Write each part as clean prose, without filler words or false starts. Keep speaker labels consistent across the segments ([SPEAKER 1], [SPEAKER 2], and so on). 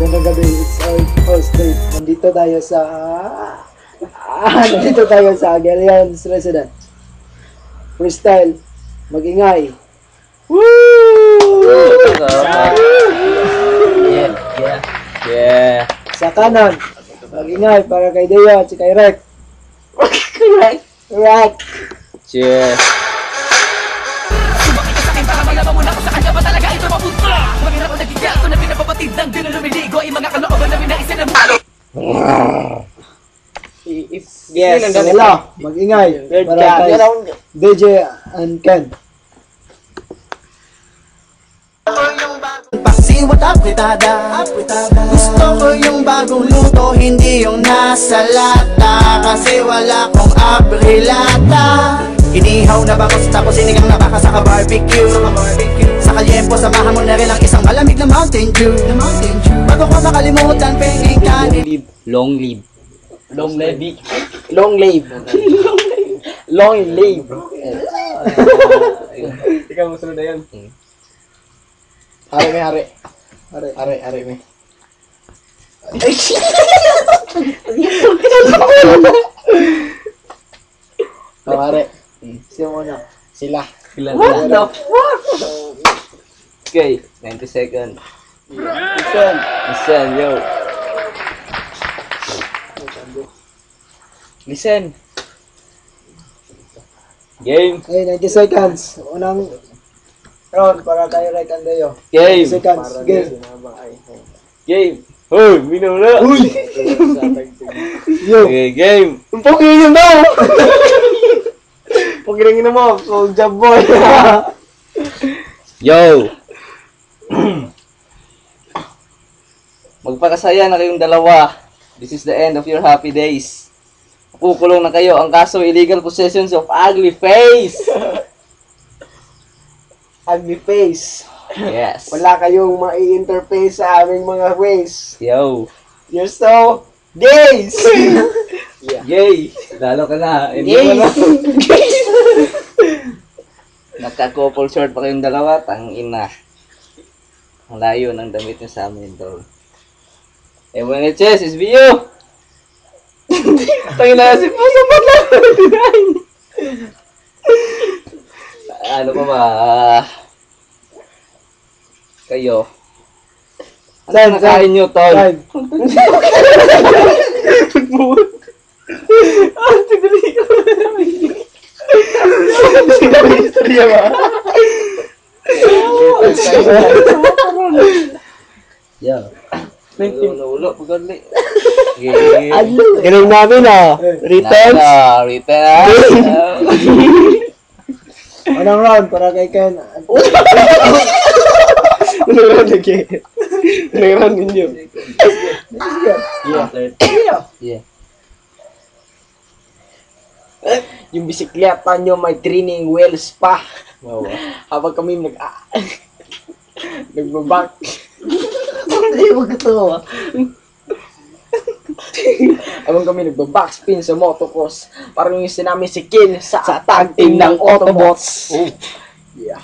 [SPEAKER 1] magandang gabi. It's our host Dave. Nandito tayo sa Agalian's Residence. Freestyle, magingay. Woo!
[SPEAKER 2] Yeah.
[SPEAKER 1] Sa kanan, magingay para kay Deo at kay Rek. Rek.
[SPEAKER 2] Cheers.
[SPEAKER 1] Yes, wala. Magingay para kay DJ and Ken.
[SPEAKER 3] Pasiwat apritada. Gusto ko yung bagong luto, hindi yung nasa lata. Kasi wala kong abrilata. Inihaw na baka tapos sinigang na baka sa barbecue. Sa kalyempo, samahan mo na rin ang isang malamig na Mountain Dew. Bago ko makalimutan, penging kanin.
[SPEAKER 2] Long live.
[SPEAKER 1] Long live. Long live.
[SPEAKER 4] Ikaw mo sunod na yan. Hari me. Hari.
[SPEAKER 1] Siya muna.
[SPEAKER 4] Sila.
[SPEAKER 2] What the fuck? Okay, 90 seconds. Listen, yo. Listen. Game.
[SPEAKER 1] Okay, 90 seconds. Unang round para kay Rek and Deo. 90
[SPEAKER 2] Game.
[SPEAKER 1] seconds. Game.
[SPEAKER 2] Game. Hoy, minula. Uy.
[SPEAKER 1] Yo.
[SPEAKER 2] Okay, game.
[SPEAKER 4] Pugilin mo! Pugilin mo, soldier boy.
[SPEAKER 2] Yo. Magpakasaya na kayong dalawa. This is the end of your happy days. Kukulong na kayo ang kaso illegal possessions of ugly face.
[SPEAKER 4] Ugly face.
[SPEAKER 2] Yes.
[SPEAKER 4] Wala kayong mai-interface sa aming mga ways.
[SPEAKER 2] Yo.
[SPEAKER 4] You're so gays!
[SPEAKER 2] Yay. Lalo ka na. Hindi mo na. Nagka-couple short pa kayong dalawa. Tangina. Ang layo ng damit niyo sa amin, tol. MNHS, SBU!
[SPEAKER 4] Tangina si Puso Matla!
[SPEAKER 2] Ano pa ba? Kayo. Ano nakain nyo, tol?
[SPEAKER 1] Time.
[SPEAKER 4] Istorya ba?
[SPEAKER 2] Yo. Ulo, pagkali.
[SPEAKER 4] Ganun namin returns.
[SPEAKER 2] Returns.
[SPEAKER 1] Unang round para kay Ken.
[SPEAKER 4] Unang round lagi. Unang round ninyo.
[SPEAKER 2] Yeah.
[SPEAKER 4] Yung bisikleta nyo may training wheels pa.
[SPEAKER 2] Wow.
[SPEAKER 4] Habang kami nagbabak. Habang kami nagbabackspin sa motocross, parang yung sinami si Kin sa tag team ng Autobots.
[SPEAKER 2] Oh.
[SPEAKER 4] Yeah.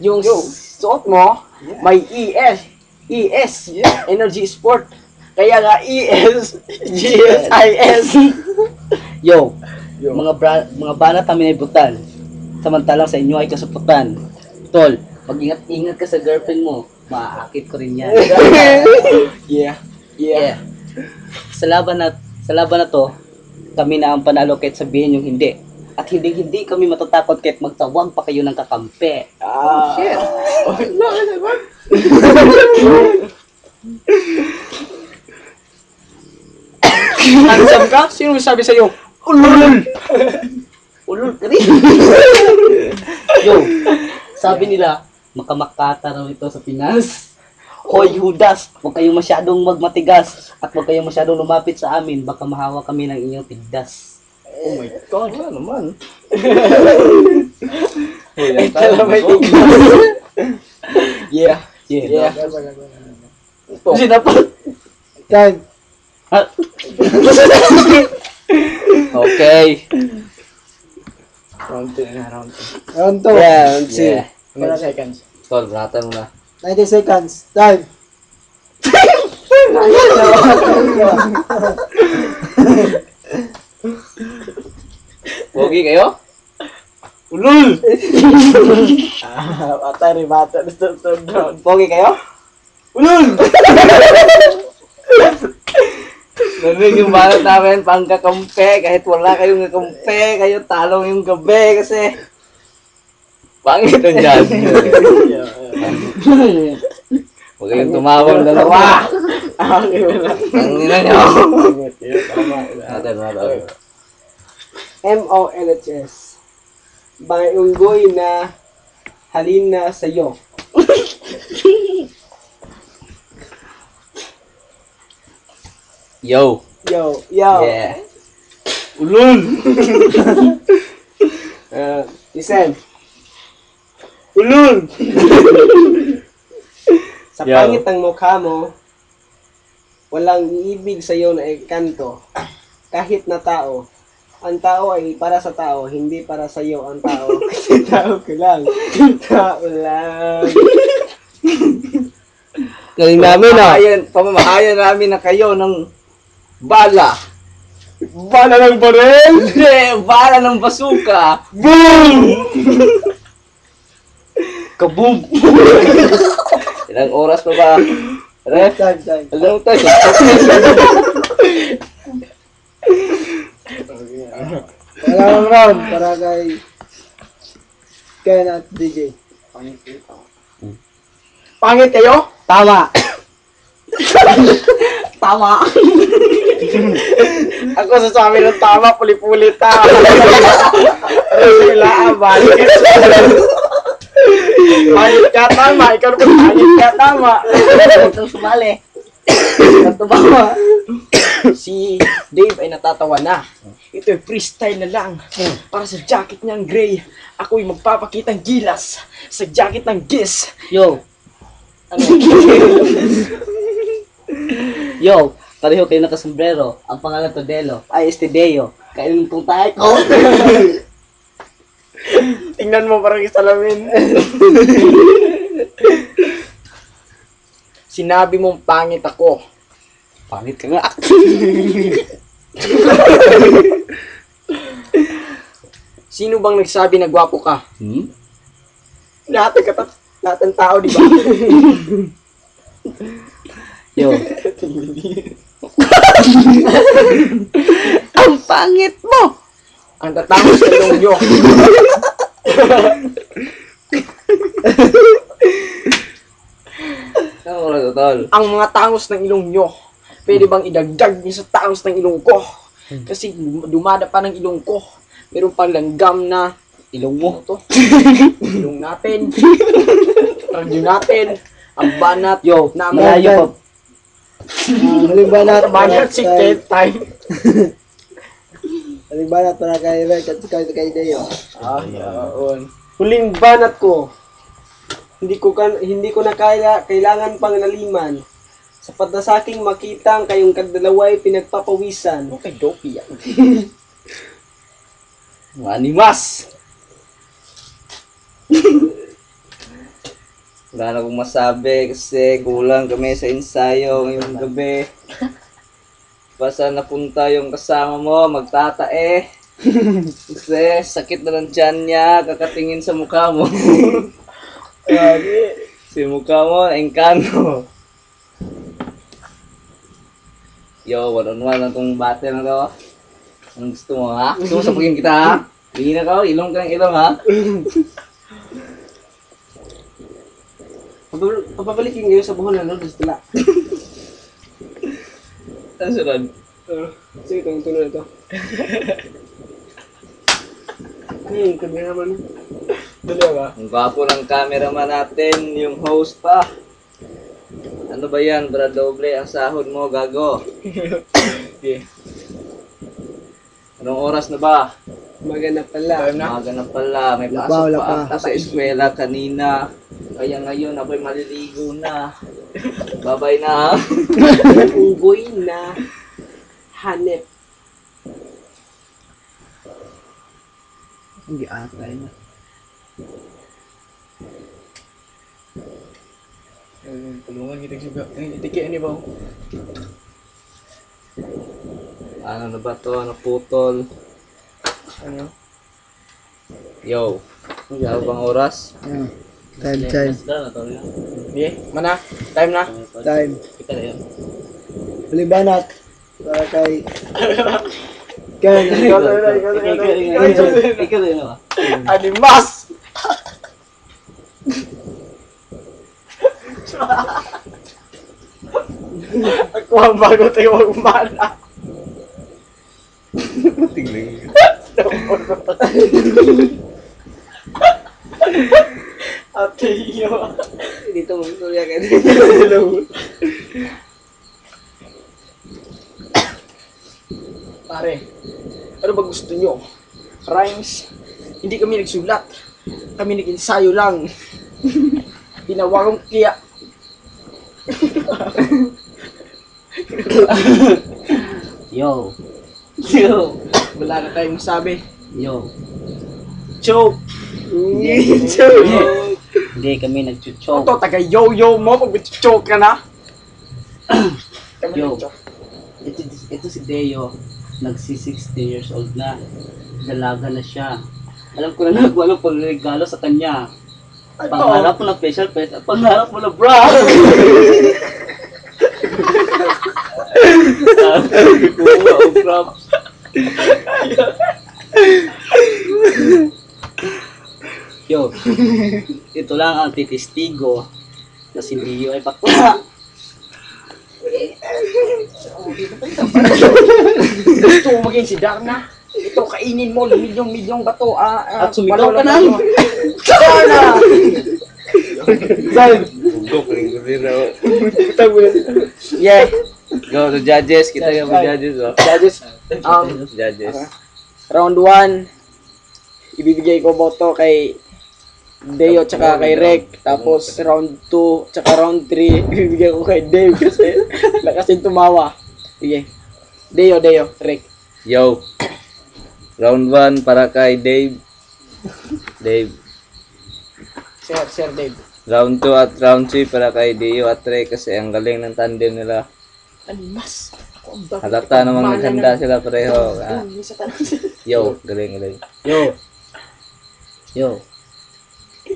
[SPEAKER 4] Yung suot mo, may ES, Energy Sport. Kaya nga GSIS.
[SPEAKER 2] Yo. Mga banat kami ay butal. Samantalang sa inyo ay kasuputan. Tol, mag-ingat-ingat ka sa girlfriend mo. Maaakit ko rin yan.
[SPEAKER 4] Yeah.
[SPEAKER 2] Sa laban na to, kami na ang panalo kahit sabihin yung hindi. At hindi kami matatakot kahit magtawag pa kayo ng kakampi.
[SPEAKER 4] Shit. Handsome ka? Sino sabi sa'yo?
[SPEAKER 2] Ulol ka rin. Yo, sabi nila, makamakata raw ito sa Pinas. Hoy Judas, huwag kayong masyadong magmatigas at huwag kayong masyadong lumapit sa amin, baka mahawa kami ng inyong tigdas.
[SPEAKER 4] Oh my God, wala naman.
[SPEAKER 2] Ay,
[SPEAKER 4] Yeah.
[SPEAKER 2] Sinapat.
[SPEAKER 1] Time.
[SPEAKER 2] Okay.
[SPEAKER 4] Round 2 na, round 2.
[SPEAKER 1] Round 2.
[SPEAKER 4] Yeah, round 2.
[SPEAKER 2] Yeah.
[SPEAKER 4] How many seconds?
[SPEAKER 2] Tol, ratan mo na.
[SPEAKER 1] 90 seconds. Time.
[SPEAKER 4] na yan.
[SPEAKER 2] Pogi kayo? Ulul!
[SPEAKER 4] Patay rin bata.
[SPEAKER 2] Pogi kayo? Ulul! Narinig yung banat namin, pangkakampe, kahit wala kayong kakampe, kayo talong yung gabi kasi pangit ang dyan. Huwag kayong tumawang dalawa. Ang ina nyo.
[SPEAKER 1] MOLHS. Bayunggoy na halina sa'yo.
[SPEAKER 2] Yo.
[SPEAKER 1] Yo.
[SPEAKER 2] Yeah. Ulul!
[SPEAKER 1] Listen.
[SPEAKER 2] Ulul!
[SPEAKER 1] Sa
[SPEAKER 2] Yo.
[SPEAKER 1] pangit ng mukha mo, walang iibig sa iyo na ikanto. Kahit na tao. Ang tao ay para sa tao, hindi para sa iyo ang tao. Kasi tao ko lang. Tao lang.
[SPEAKER 2] Galing namin pamamahayan namin na kayo ng bala.
[SPEAKER 4] Bala ng baril!
[SPEAKER 2] Hindi, bala ng basuka.
[SPEAKER 4] Boom!
[SPEAKER 2] Kaboom! Ilang oras pa ba? Ref?
[SPEAKER 1] Time.
[SPEAKER 2] Alam mo tayo.
[SPEAKER 1] Wala lang round para kay Ken at DJ.
[SPEAKER 4] Pangit kayo?
[SPEAKER 2] Tama. Tama.
[SPEAKER 4] Ako sasabi ng tama, puli-puli ta. Sila, balik. Pangit ka tama, ikaw naman pangit ka tama.
[SPEAKER 2] Ito sumali. Ito ba?
[SPEAKER 4] Si Dave ay natatawa na. Ito ay freestyle na lang. Para sa jacket niyang gray, ako'y magpapakitang gilas sa jacket ng Giz.
[SPEAKER 2] Yo.
[SPEAKER 4] Ano?
[SPEAKER 2] Yo. Pareho kayo nakasombrero. Ang pangalan to Delo. Ay, Estedeo. Kainin pong tayo ko.
[SPEAKER 4] Tingnan mo parang isalamin. Sinabi mong pangit ako.
[SPEAKER 2] Pangit ka nga.
[SPEAKER 4] Sino bang nagsabi na gwapo ka?
[SPEAKER 1] Lahat ng tao, di ba?
[SPEAKER 2] Yo. Ang pangit mo.
[SPEAKER 4] Ang tatangos sa ilong nyo.
[SPEAKER 2] Ano oras to, tol?
[SPEAKER 4] Ang mga tangos ng ilong nyo, pwede bang idagdag nyo sa tangos ng ilong ko? Kasi dumada pa ng ilong ko. Meron pang langgam na ilong mo to. Ilong natin. Radyo natin. Ang banat.
[SPEAKER 2] Yo,
[SPEAKER 4] na
[SPEAKER 2] malayo pa.
[SPEAKER 1] Halimbanat
[SPEAKER 4] Banat si Ketay.
[SPEAKER 1] Halimbanat para kay Rek at kay Deo.
[SPEAKER 4] Yun.
[SPEAKER 1] Huling banat ko. Hindi ko na kailangan pang naliman. Sapat na sa aking makitang kayong kadalaway pinagpapawisan.
[SPEAKER 4] Okay, dopey yan.
[SPEAKER 2] Mga animas. Wala na akong masabi kasi kulang kami sa ensayo ngayong gabi. Basta napunta yung kasama mo, magtatae. Kasi sakit na ng tiyan niya, kakatingin sa mukha mo. Si mukha mo, engkano. Yo, one-on-one lang tong battle na to. Anong gusto mo, ha? Gusto mo sapagin kita, ha? Hindi na ka, ilong ka ng ilong, ha?
[SPEAKER 1] Papabalikin ngayon sa buhon na gusto na.
[SPEAKER 2] Ano sunod?
[SPEAKER 1] Sige, itong tuloy na ito. Cameraman.
[SPEAKER 4] Dali ba?
[SPEAKER 2] Ang gwapo ng cameraman natin, yung host pa. Ano ba yan, Brad Doble? Ang sahod mo, gago.
[SPEAKER 4] Okay.
[SPEAKER 2] Anong oras na ba?
[SPEAKER 1] Maganda pala.
[SPEAKER 2] Umaga na pala, may
[SPEAKER 1] Wala
[SPEAKER 2] pasok
[SPEAKER 1] pa.
[SPEAKER 2] pa ako sa eskwela kanina. Kaya ngayon ako'y maliligo na. Babay na, ha?
[SPEAKER 1] Unggoy na hanep.
[SPEAKER 2] Hindi atay na.
[SPEAKER 4] Tulungan kita juga. Itiki ini bang.
[SPEAKER 2] Ano na ba to? Ano putol?
[SPEAKER 4] Ano?
[SPEAKER 2] Yo. Ano bang oras?
[SPEAKER 1] Time.
[SPEAKER 4] Di, mana? Time na?
[SPEAKER 1] Time.
[SPEAKER 2] Kita na yun.
[SPEAKER 1] Libanat. Para kay... Kan.
[SPEAKER 4] Ikaw na.
[SPEAKER 2] Ikaw na yun.
[SPEAKER 4] Animas! Ako ang bago tayo magmana. Ate iyo.
[SPEAKER 1] Dito mo tulya ka dito.
[SPEAKER 4] Pare, ano ba gusto nyo? Rhymes? Hindi kami nagsulat. Kami nag-ensayo lang. Pinawagong kaya.
[SPEAKER 2] Yo.
[SPEAKER 4] Wala na tayong masabi.
[SPEAKER 2] Yo.
[SPEAKER 4] Choke!
[SPEAKER 2] Hindi kami nag-choke.
[SPEAKER 4] Ito, taga-yo-yo mo pag choke ka na. Kami
[SPEAKER 2] Yo.
[SPEAKER 4] nag-choke.
[SPEAKER 2] Ito si Deo. Nagsi-60 years old na. Dalaga na siya. Alam ko na nagawa ng pagregalo sa kanya. Pangarap mo ng facial pet at pangarap mo na bra. Wow, props. Yo, ito lang ang titistigo na si Dio ay bakla.
[SPEAKER 4] Gusto mo maging si Darna? Ito, kainin mo, milyong bato.
[SPEAKER 2] At sumigaw ka na.
[SPEAKER 4] Darna! Yeah.
[SPEAKER 2] Go to judges, kita yung judges.
[SPEAKER 4] Judges,
[SPEAKER 2] Judges.
[SPEAKER 4] round 1, ibibigay ko boto kay Deo tsaka kay Rek. Tapos round 2 tsaka round 3, ibibigay ko kay Dave kasi lakasin tumawa. Sige. Deo, Rek.
[SPEAKER 2] Yo. Round 1 para kay Dave.
[SPEAKER 4] Sir Dave.
[SPEAKER 2] Round 2 at round 3 para kay Dio at Rey kasi ang galing ng tandem nila.
[SPEAKER 4] Animas. Ako ang bakit
[SPEAKER 2] Halata namang
[SPEAKER 4] pagmana
[SPEAKER 2] naghanda
[SPEAKER 4] ng-
[SPEAKER 2] sila pareho. Ah.
[SPEAKER 4] Sa tanong.
[SPEAKER 2] Yo, galing. Yo.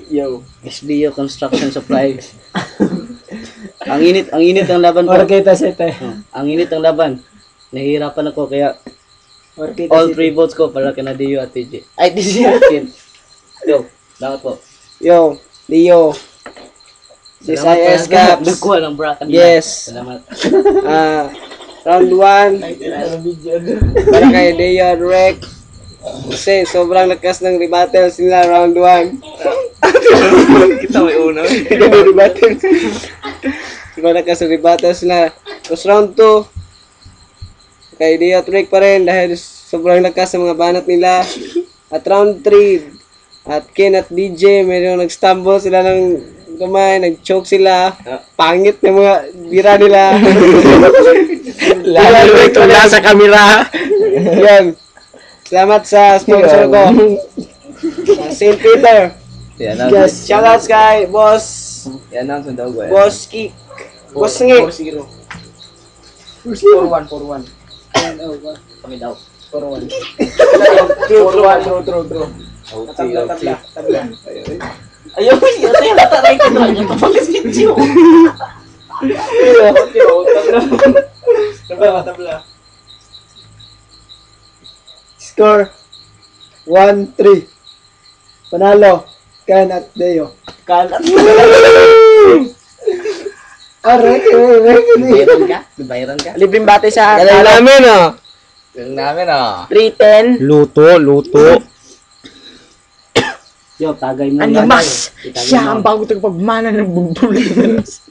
[SPEAKER 4] Yo.
[SPEAKER 2] SBO Construction Supplies. ang init ng laban ko.
[SPEAKER 1] Orkita sete.
[SPEAKER 2] Ang init ng laban. Nahihirapan ako kaya
[SPEAKER 1] Orkita
[SPEAKER 2] all 3 votes ko para kina Dio at TJ. Ay, TJ at Kim. Yo, dapat po.
[SPEAKER 1] Yo, Leo. CSIS Caps.
[SPEAKER 2] Nagkuha ng bra kanina.
[SPEAKER 1] Yes.
[SPEAKER 2] Salamat.
[SPEAKER 1] Round 1 para kay Deo at Rek. Kasi sobrang lakas ng rebattles nila round 1.
[SPEAKER 2] Kita may una.
[SPEAKER 1] Rebattles. Sobrang lakas ng rebattles nila. Tapos round 2 kay Deo at Rek pa rin dahil sobrang lakas ng mga banat nila. At round 3 at Ken at DJ, mayroong nag-stumble sila ng kamay, nag-choke sila. Pangit ng mga bira nila.
[SPEAKER 4] Lalo tula sa kamera.
[SPEAKER 1] Yan. Salamat sa sponsor ko. St. Peter.
[SPEAKER 2] Yan
[SPEAKER 1] Yes, shoutouts kay Boss
[SPEAKER 2] ang daw ko.
[SPEAKER 1] Boss Kick. Boss Ngi.
[SPEAKER 4] 4-0. 4-1.
[SPEAKER 2] Kami daw.
[SPEAKER 4] 4-1. True. Tabla.
[SPEAKER 2] Ayaw, yung nataray ko na niya. Papagas video.
[SPEAKER 4] Tabla.
[SPEAKER 1] Score 1-3. Panalo. Ken at Deo.
[SPEAKER 2] Kalat. Bayaran ka?
[SPEAKER 4] Libreng bate sa
[SPEAKER 1] Galing namin oh.
[SPEAKER 2] Galing namin ah.
[SPEAKER 4] 3-10.
[SPEAKER 1] Luto.
[SPEAKER 2] Yo, tagay mo.
[SPEAKER 4] Animas! Siya ang bago tagapagmana ng bundol.
[SPEAKER 2] Diyos.